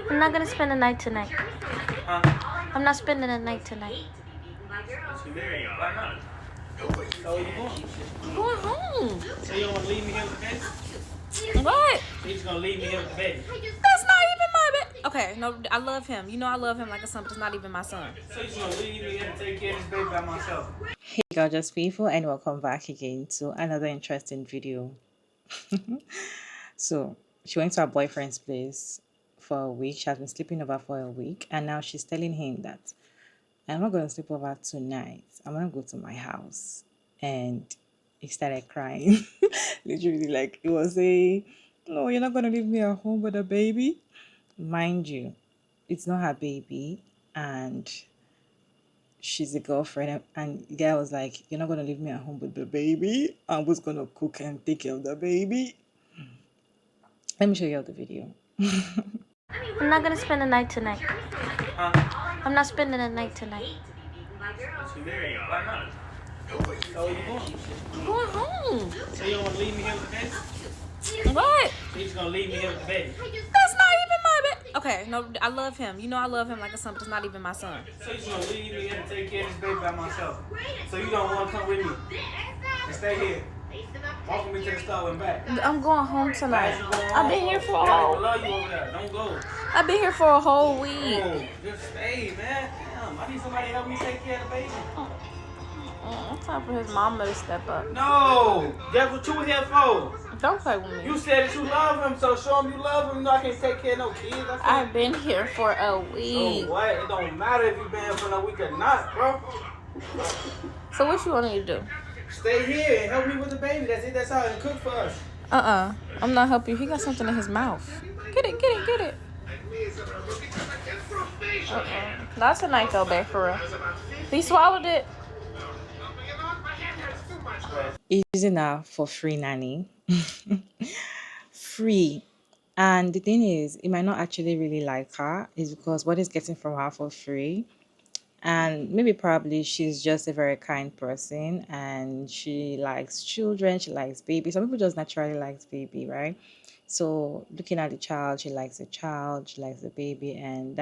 I'm not gonna spend the night tonight. Huh? I'm not spending the night tonight. Why not? So where you going? I'm going home. So you don't want to leave me here with the baby? What? So you just gonna leave me here with the baby? That's not even my baby. Okay, no, I love him. You know I love him like a son, but it's not even my son. So you just gonna leave me here to take care of this baby by myself? Hey gorgeous people, and welcome back again to another interesting video. So she went to her boyfriend's place for a week. She has been sleeping over for a week, and now she's telling him that I'm not going to sleep over tonight. I'm going to go to my house. And he started crying. Literally, like he was saying, no, you're not going to leave me at home with a baby. Mind you, it's not her baby, and she's a girlfriend. And the guy was like, you're not going to leave me at home with the baby. I was going to cook and take care of the baby. Let me show you all the video. I'm not gonna spend the night tonight. Huh? I'm not spending the night tonight. Why not? So where you going? I'm going home. So you don't want to leave me here with the baby? What? So you just gonna leave me here with the baby? That's not even my baby. Okay, no, I love him. You know I love him like a son, but it's not even my son. So you just gonna leave me here to take care of this baby by myself? So you don't want to come with me and stay here? Walk me to the store and back. I'm going home tonight. I've been here for a I whole. love you over there. Don't go. I've been here for a whole week. Oh, just stay, man. Damn, I need somebody to help me take care of the baby. It's time for his mama to step up. No, that's what you here for. Don't play with me. You said that you love him, so show him you love him. You know I can't take care of no kids. I've been here for a week. So what? It don't matter if you been here for a week or not, bro. So what you want me to do? Stay here and help me with the baby. That's it. That's all. And cook for us. I'm not helping you. He got something in his mouth. Get it, get it, get it. Not tonight though, babe, for real. He swallowed it. He's using her for free nanny. Free. And the thing is, he might not actually really like her, is because what he's getting from her for free. And maybe probably she's just a very kind person and she likes children, she likes baby. Some people just naturally likes baby, right? So looking at the child, she likes the child, she likes the baby, and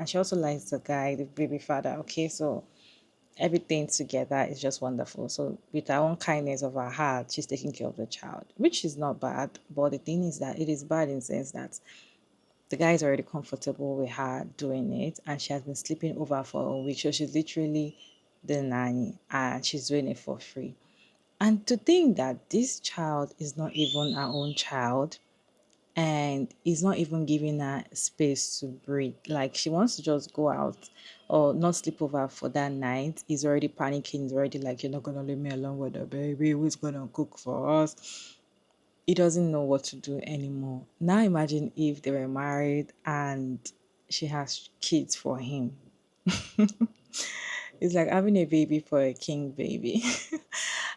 she also likes the guy, the baby father. Okay, so everything together is just wonderful. So with her own kindness of her heart, she's taking care of the child, which is not bad. But the thing is that it is bad in the sense that the guy is already comfortable with her doing it, and she has been sleeping over for a week. So she's literally the nanny and she's doing it for free. And to think that this child is not even her own child and is not even giving her space to breathe. Like she wants to just go out or not sleep over for that night. He's already panicking. He's already like, you're not going to leave me alone with the baby. Who's going to cook for us? He doesn't know what to do anymore. Now imagine if they were married and she has kids for him. It's like having a baby for a king baby.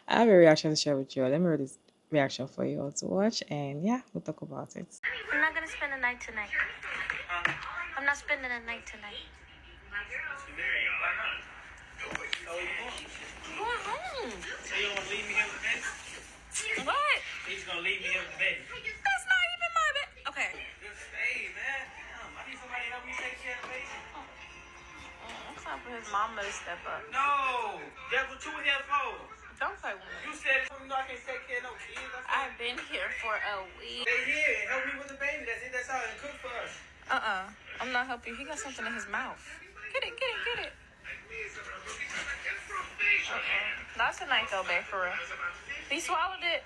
I have a reaction to share with you all. Let me read this reaction for you all to watch, and yeah, we'll talk about it. I'm not gonna spend the night tonight. I'm not spending the night tonight. So where you going? I'm going home. So you don't want to leave me here with the baby? What? You just gonna leave me here with the baby? That's not even my baby. Okay. Just stay, man. Damn, I need somebody to help me take care of the baby. It's time for his mama to step up. No, that's what you here for. Don't play with me. You said you know I can't take care of no kids. I've been here for a week. Stay here and help me with the baby. That's it. That's all. And cook for us. I'm not helping you. He got something in his mouth. Get it, get it, get it. Not tonight though, babe, for real. He swallowed it.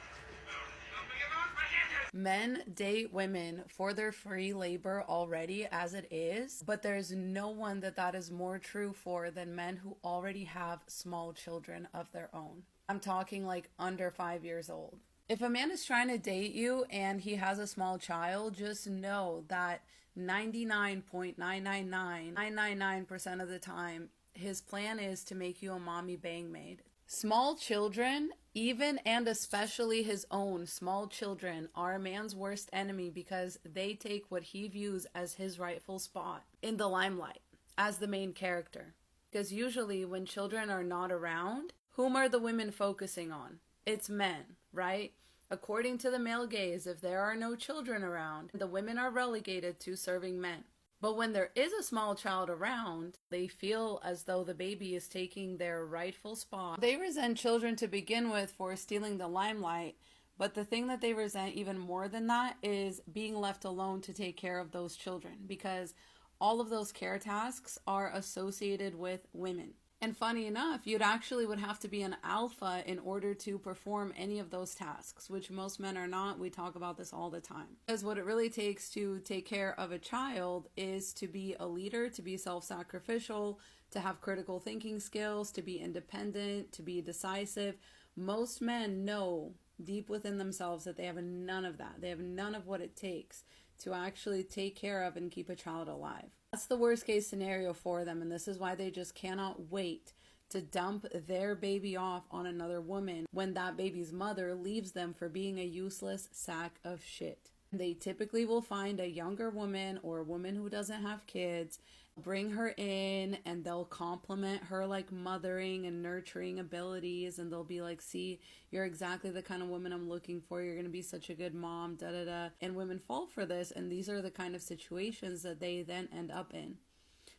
Men date women for their free labor already as it is, but there's no one that is more true for than men who already have small children of their own. I'm talking like under 5 years old. If a man is trying to date you and he has a small child, just know that 99.999% of the time, his plan is to make you a mommy bang maid. Small children, even and especially his own small children, are a man's worst enemy because they take what he views as his rightful spot in the limelight as the main character. Because usually when children are not around, whom are the women focusing on? It's men, right? According to the male gaze, if there are no children around, the women are relegated to serving men. But when there is a small child around, they feel as though the baby is taking their rightful spot. They resent children to begin with for stealing the limelight, but the thing that they resent even more than that is being left alone to take care of those children, because all of those care tasks are associated with women. And funny enough, you'd actually would have to be an alpha in order to perform any of those tasks, which most men are not. We talk about this all the time. Because what it really takes to take care of a child is to be a leader, to be self-sacrificial, to have critical thinking skills, to be independent, to be decisive. Most men know deep within themselves that they have none of that. They have none of what it takes to actually take care of and keep a child alive. That's the worst case scenario for them, and this is why they just cannot wait to dump their baby off on another woman when that baby's mother leaves them for being a useless sack of shit. They typically will find a younger woman or a woman who doesn't have kids, bring her in, and they'll compliment her like mothering and nurturing abilities, and they'll be like, see, you're exactly the kind of woman I'm looking for, you're gonna be such a good mom, da da da. And women fall for this, and these are the kind of situations that they then end up in,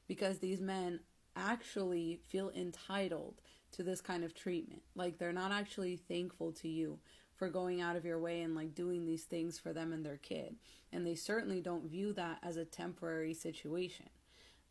because these men actually feel entitled to this kind of treatment. Like, they're not actually thankful to you for going out of your way and like doing these things for them and their kid. And they certainly don't view that as a temporary situation.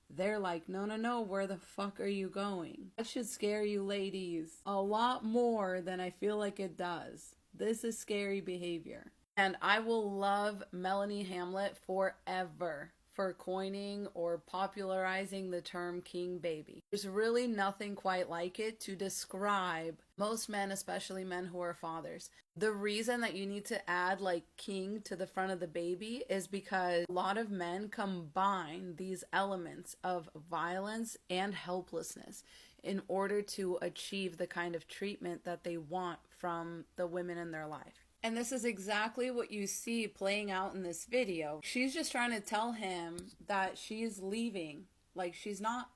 They're like, no, no, no, where the fuck are you going? That should scare you ladies a lot more than I feel like it does. This is scary behavior. And I will love Melanie Hamlet forever for coining or popularizing the term king baby. There's really nothing quite like it to describe most men, especially men who are fathers. The reason that you need to add like king to the front of the baby is because a lot of men combine these elements of violence and helplessness in order to achieve the kind of treatment that they want from the women in their life. And this is exactly what you see playing out in this video. She's just trying to tell him that she's leaving. Like, she's not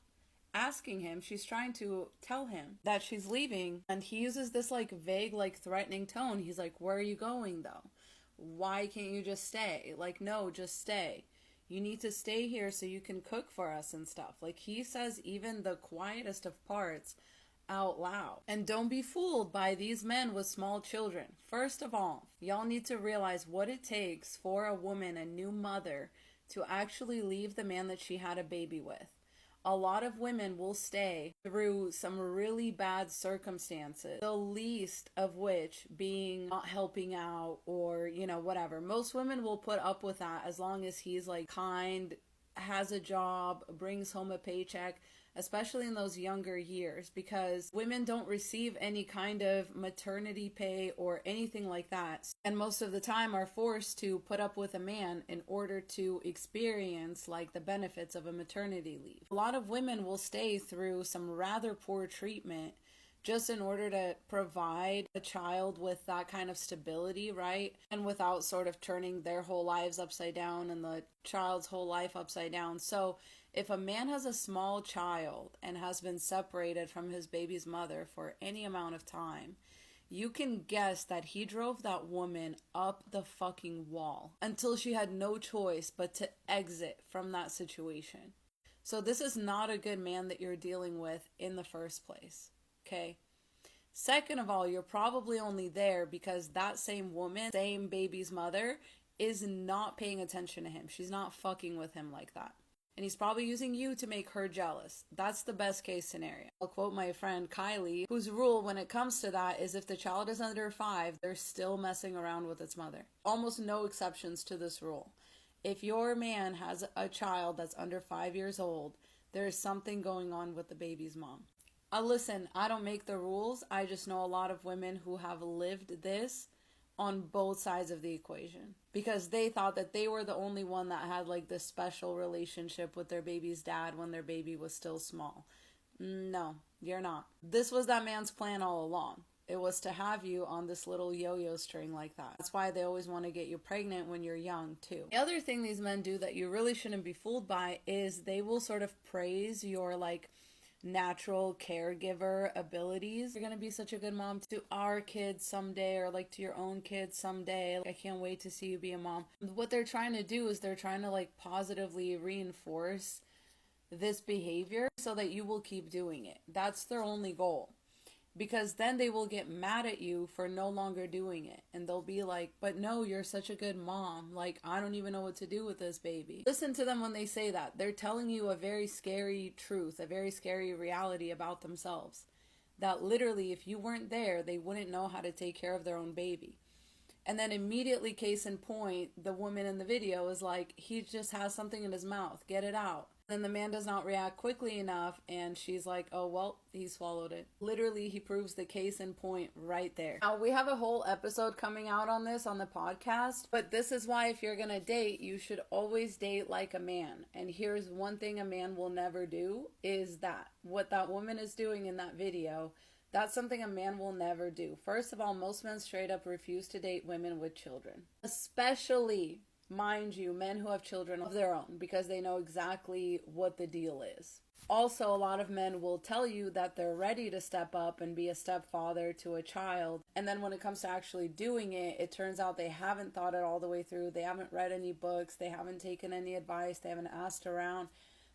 asking him, she's trying to tell him that she's leaving. And he uses this like vague, like threatening tone. He's like, where are you going though? Why can't you just stay? Like, no, just stay. You need to stay here so you can cook for us and stuff. Like, he says even the quietest of parts out loud. And don't be fooled by these men with small children. First of all, y'all need to realize what it takes for a woman, a new mother, to actually leave the man that she had a baby with. A lot of women will stay through some really bad circumstances, the least of which being not helping out or, you know, whatever. Most women will put up with that as long as he's like kind, has a job, brings home a paycheck, especially in those younger years, because women don't receive any kind of maternity pay or anything like that, and most of the time are forced to put up with a man in order to experience like the benefits of a maternity leave. A lot of women will stay through some rather poor treatment just in order to provide a child with that kind of stability, right? And without sort of turning their whole lives upside down and the child's whole life upside down. So if a man has a small child and has been separated from his baby's mother for any amount of time, you can guess that he drove that woman up the fucking wall until she had no choice but to exit from that situation. So this is not a good man that you're dealing with in the first place. Okay. Second of all, you're probably only there because that same woman, same baby's mother, is not paying attention to him. She's not fucking with him like that. And he's probably using you to make her jealous. That's the best case scenario. I'll quote my friend Kylie, whose rule when it comes to that is if the child is under 5, they're still messing around with its mother. Almost no exceptions to this rule. If your man has a child that's under 5 years old, there is something going on with the baby's mom. Listen, I don't make the rules. I just know a lot of women who have lived this on both sides of the equation because they thought that they were the only one that had like this special relationship with their baby's dad when their baby was still small. No, you're not. This was that man's plan all along. It was to have you on this little yo-yo string like that. That's why they always want to get you pregnant when you're young too. The other thing these men do that you really shouldn't be fooled by is they will sort of praise your like natural caregiver abilities. You're gonna be such a good mom to our kids someday, or like to your own kids someday. Like, I can't wait to see you be a mom. What they're trying to do is they're trying to like positively reinforce this behavior so that you will keep doing it. That's their only goal. Because then they will get mad at you for no longer doing it. And they'll be like, but no, you're such a good mom. Like, I don't even know what to do with this baby. Listen to them when they say that. They're telling you a very scary truth, a very scary reality about themselves. That literally, if you weren't there, they wouldn't know how to take care of their own baby. And then immediately, case in point, the woman in the video is like, he just has something in his mouth. Get it out. Then the man does not react quickly enough, and she's like, oh, well, he swallowed it. Literally, he proves the case in point right there. Now, we have a whole episode coming out on this on the podcast, but this is why if you're gonna date, you should always date like a man. And here's one thing a man will never do, is that. What that woman is doing in that video, that's something a man will never do. First of all, most men straight up refuse to date women with children. Especially, mind you, men who have children of their own, because they know exactly what the deal is. Also, a lot of men will tell you that they're ready to step up and be a stepfather to a child. And then when it comes to actually doing it, it turns out they haven't thought it all the way through. They haven't read any books. They haven't taken any advice. They haven't asked around.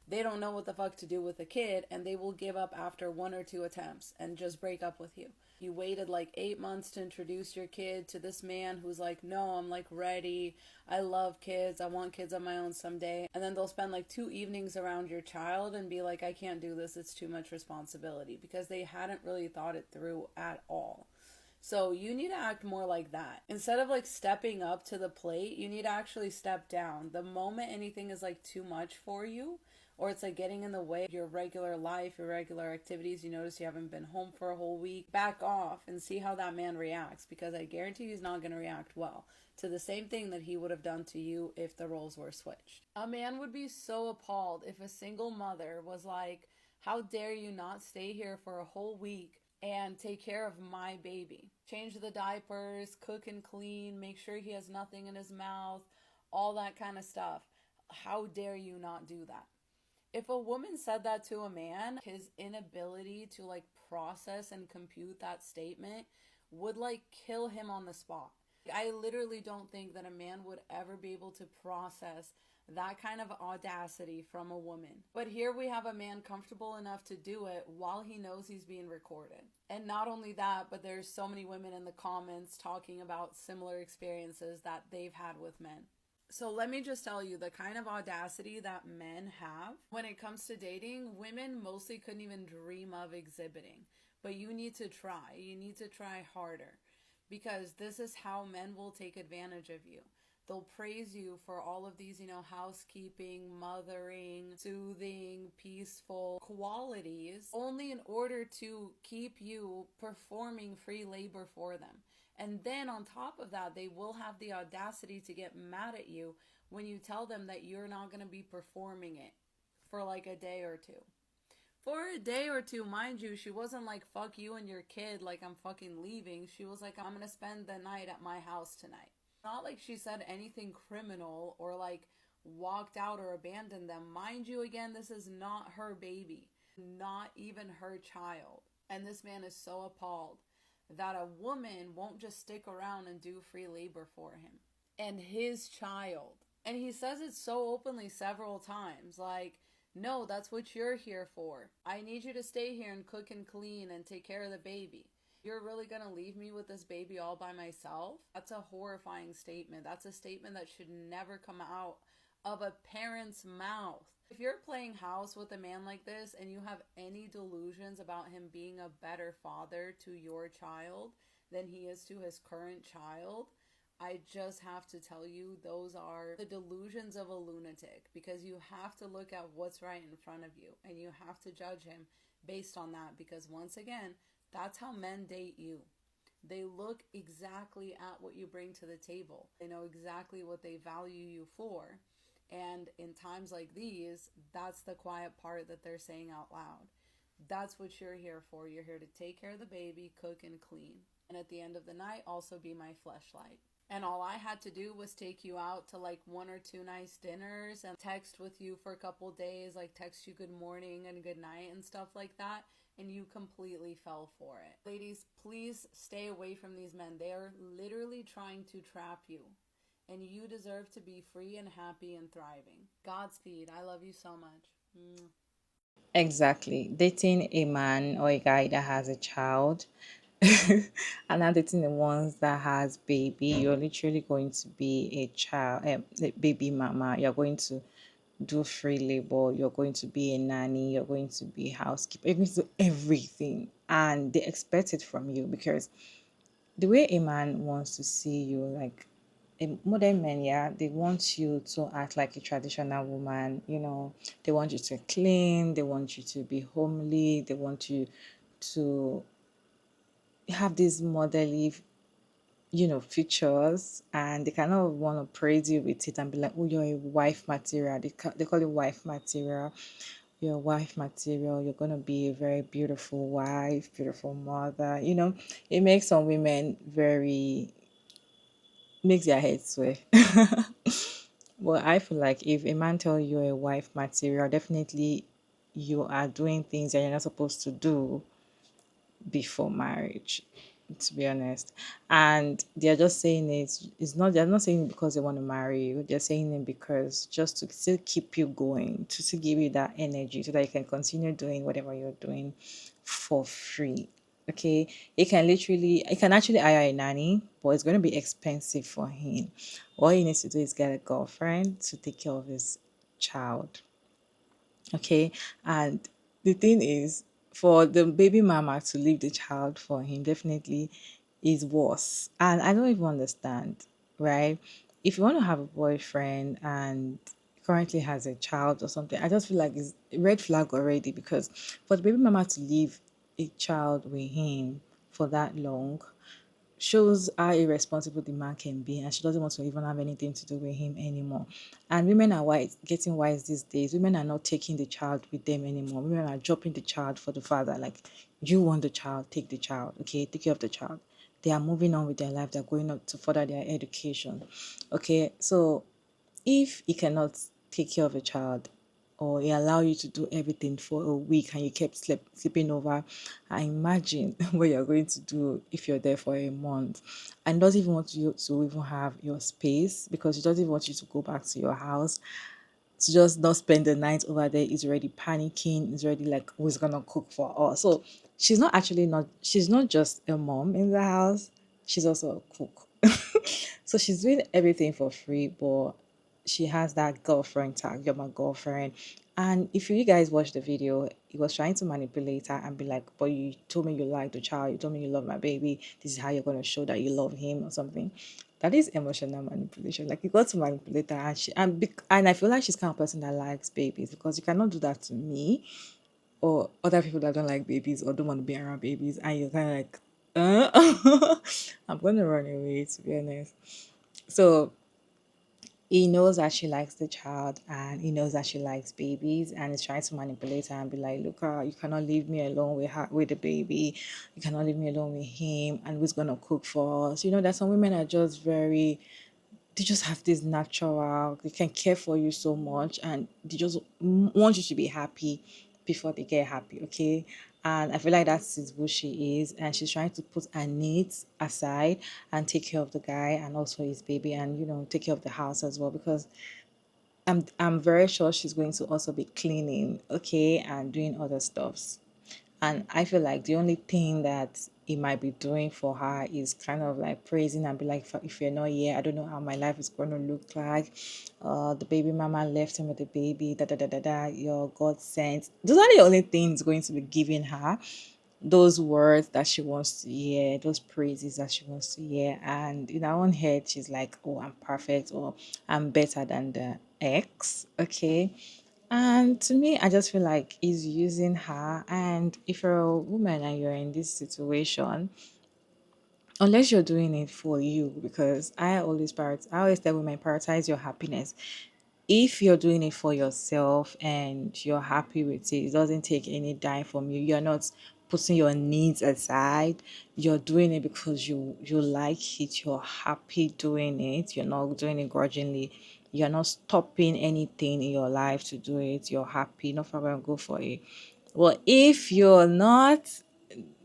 They don't know what the fuck to do with a kid, and they will give up after 1 or 2 attempts and just break up with you. You waited like 8 months to introduce your kid to this man who's like, no, I'm like ready. I love kids. I want kids of my own someday. And then they'll spend like 2 evenings around your child and be like, I can't do this. It's too much responsibility, because they hadn't really thought it through at all. So you need to act more like that. Instead of like stepping up to the plate, you need to actually step down. The moment anything is like too much for you, or it's like getting in the way of your regular life, your regular activities, you notice you haven't been home for a whole week, back off and see how that man reacts, because I guarantee he's not going to react well to the same thing that he would have done to you if the roles were switched. A man would be so appalled if a single mother was like, how dare you not stay here for a whole week and take care of my baby? Change the diapers, cook and clean, make sure he has nothing in his mouth, all that kind of stuff. How dare you not do that? If a woman said that to a man, his inability to like process and compute that statement would like kill him on the spot. I literally don't think that a man would ever be able to process that kind of audacity from a woman. But here we have a man comfortable enough to do it while he knows he's being recorded. And not only that, but there's so many women in the comments talking about similar experiences that they've had with men. So let me just tell you, the kind of audacity that men have when it comes to dating, women mostly couldn't even dream of exhibiting. But you need to try. You need to try harder, because this is how men will take advantage of you. They'll praise you for all of these, housekeeping, mothering, soothing, peaceful qualities, only in order to keep you performing free labor for them. And then on top of that, they will have the audacity to get mad at you when you tell them that you're not going to be performing it for like a day or two. For a day or two, mind you, she wasn't like, fuck you and your kid, like I'm fucking leaving. She was like, I'm going to spend the night at my house tonight. Not like she said anything criminal or like walked out or abandoned them. Mind you, again, this is not her baby, not even her child. And this man is so appalled that a woman won't just stick around and do free labor for him and his child. And he says it so openly several times, like, no, that's what you're here for. I need you to stay here and cook and clean and take care of the baby. You're really going to leave me with this baby all by myself? That's a horrifying statement. That's a statement that should never come out of a parent's mouth. If you're playing house with a man like this and you have any delusions about him being a better father to your child than he is to his current child, I just have to tell you, those are the delusions of a lunatic, because you have to look at what's right in front of you and you have to judge him based on that, because once again, that's how men date you. They look exactly at what you bring to the table. They know exactly what they value you for. And in times like these, that's the quiet part that they're saying out loud. That's what you're here for. You're here to take care of the baby, cook and clean. And at the end of the night, also be my fleshlight. And all I had to do was take you out to like one or two nice dinners and text with you for a couple days, like text you good morning and good night and stuff like that. And you completely fell for it. Ladies, please stay away from these men. They are literally trying to trap you. And you deserve to be free and happy and thriving. Godspeed. I love you so much. Mwah. Exactly. Dating a man or a guy that has a child and not dating the ones that has baby, you're literally going to be a child, a baby mama. You're going to do free labor. You're going to be a nanny. You're going to be housekeeper. You're going to do everything. And they expect it from you because the way a man wants to see you, like modern men, yeah, they want you to act like a traditional woman. They want you to clean, they want you to be homely, they want you to have these motherly, features, and they kind of want to praise you with it and be like, oh, you're a wife material. They call it wife material. You're a wife material. You're going to be a very beautiful wife, beautiful mother. It makes some women very, makes their head sway. Well, I feel like if a man tell you you're a wife material, definitely you are doing things that you're not supposed to do before marriage, to be honest. And they're just saying they're not saying it because they want to marry you. They're saying it because just to still keep you going, to still give you that energy so that you can continue doing whatever you're doing for free. Okay. He can actually hire a nanny, but it's going to be expensive for him. All he needs to do is get a girlfriend to take care of his child. Okay. And the thing is, for the baby mama to leave the child for him definitely is worse. And I don't even understand, right? If you want to have a boyfriend and currently has a child or something, I just feel like it's a red flag already, because for the baby mama to leave a child with him for that long shows how irresponsible the man can be, and she doesn't want to even have anything to do with him anymore. And women are wise, getting wise these days. Women are not taking the child with them anymore. Women are dropping the child for the father. Like, you want the child, take the child. Okay, take care of the child. They are moving on with their life. They're going on to further their education. Okay, so if he cannot take care of a child, or he allow you to do everything for a week and you kept sleeping over, I imagine what you're going to do if you're there for a month, and doesn't even want you to even have your space, because he doesn't even want you to go back to your house, to just not spend the night over there. Is already panicking, is already like, who's gonna cook for us? So she's not just a mom in the house, she's also a cook. So she's doing everything for free, but she has that girlfriend tag, you're my girlfriend. And if you guys watch the video, he was trying to manipulate her and be like, but you told me you like the child, you told me you love my baby, this is how you're going to show that you love him or something. That is emotional manipulation. Like, you got to manipulate her, and I feel like she's kind of person that likes babies, because you cannot do that to me or other people that don't like babies or don't want to be around babies, and you're kind of like, I'm gonna run away, to be honest. So he knows that she likes the child, and he knows that she likes babies, and he's trying to manipulate her and be like, look, you cannot leave me alone with her, with the baby, you cannot leave me alone with him, and who's gonna cook for us? That some women are just very, they just have this natural, they can care for you so much, and they just want you to be happy before they get happy. Okay. And I feel like that's who she is, and she's trying to put her needs aside and take care of the guy and also his baby, and take care of the house as well, because I'm very sure she's going to also be cleaning, okay, and doing other stuffs. And I feel like the only thing that he might be doing for her is kind of like praising and be like, if you're not here, I don't know how my life is going to look like. The baby mama left him with the baby, da da da da da, your God sent. Those are the only things going to be giving her those words that she wants to hear, those praises that she wants to hear. And in her own head, she's like, oh, I'm perfect, or I'm better than the ex. Okay. And to me, I just feel like he's using her. And if you're a woman and you're in this situation, unless you're doing it for you, because I always tell women, prioritize your happiness. If you're doing it for yourself and you're happy with it, it doesn't take any dime from you. You're not putting your needs aside. You're doing it because you like it. You're happy doing it. You're not doing it grudgingly. You're not stopping anything in your life to do it. You're happy. No problem. Go for it. Well, if you're not,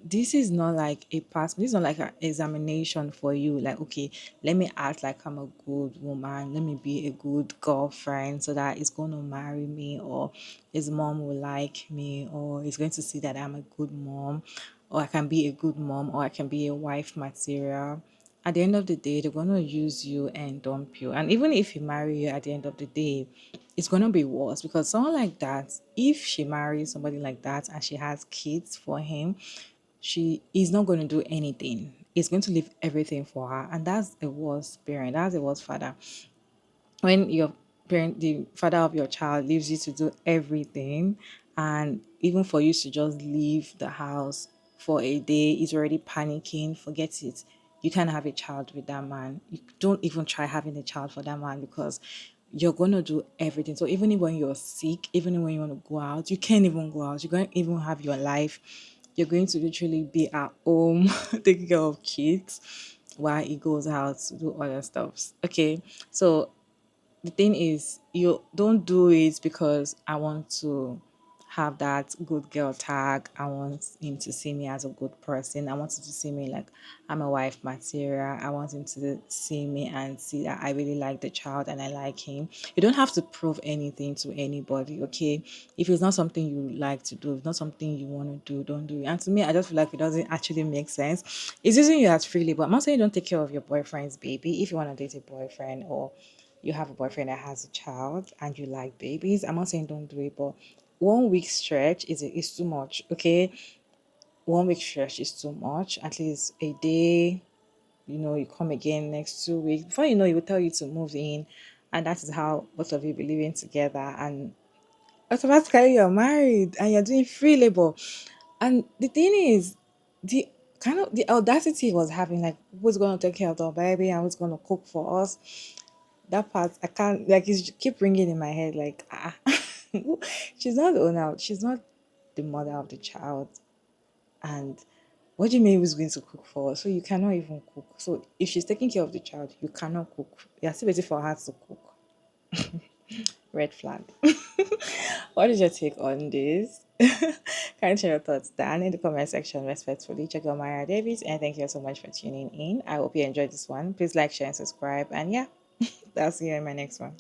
this is not like a pass. This is not like an examination for you. Like, okay, let me act like I'm a good woman. Let me be a good girlfriend so that it's going to marry me, or his mom will like me, or he's going to see that I'm a good mom, or I can be a good mom, or I can be a wife material. At the end of the day, they're going to use you and dump you. And even if he marry you at the end of the day, it's going to be worse, because someone like that, if she marries somebody like that and she has kids for him, she is not going to do anything. He's going to leave everything for her. And that's a worse parent. That's a worse father. When your parent, the father of your child, leaves you to do everything, and even for you to just leave the house for a day, he's already panicking. Forget it. You can't have a child with that man. You don't even try having a child for that man, because you're gonna do everything. So even when you're sick, even when you want to go out, you can't even go out. You're going to even have your life. You're going to literally be at home taking care of kids while he goes out to do other stuff. Okay, so the thing is, you don't do it because I want to have that good girl tag. I want him to see me as a good person. I want him to see me like I'm a wife material. I want him to see me and see that I really like the child and I like him. You don't have to prove anything to anybody, okay? If it's not something you like to do, if it's not something you want to do, don't do it. And to me, I just feel like it doesn't actually make sense. It's using you as freely, but I'm not saying don't take care of your boyfriend's baby. If you want to date a boyfriend, or you have a boyfriend that has a child and you like babies, I'm not saying don't do it, but 1 week stretch is too much, okay? 1 week stretch is too much. At least a day, you come again next 2 weeks. Before you know, he will tell you to move in, and that is how both of you be living together. And automatically, you're married and you're doing free labor. And the thing is, the the audacity he was having, like, who's going to take care of the baby and who's going to cook for us, that part I can't, like, it's keep ringing in my head, like, she's not the owner, she's not the mother of the child. And what do you mean who's going to cook for us? So you cannot even cook. So if she's taking care of the child, you cannot cook. You're still waiting for her to cook. Red flag. What is your take on this? Can you share your thoughts down in the comment section respectfully? Check out Maya Davis, and thank you so much for tuning in. I hope you enjoyed this one. Please like, share, and subscribe. And yeah, I'll see you in my next one.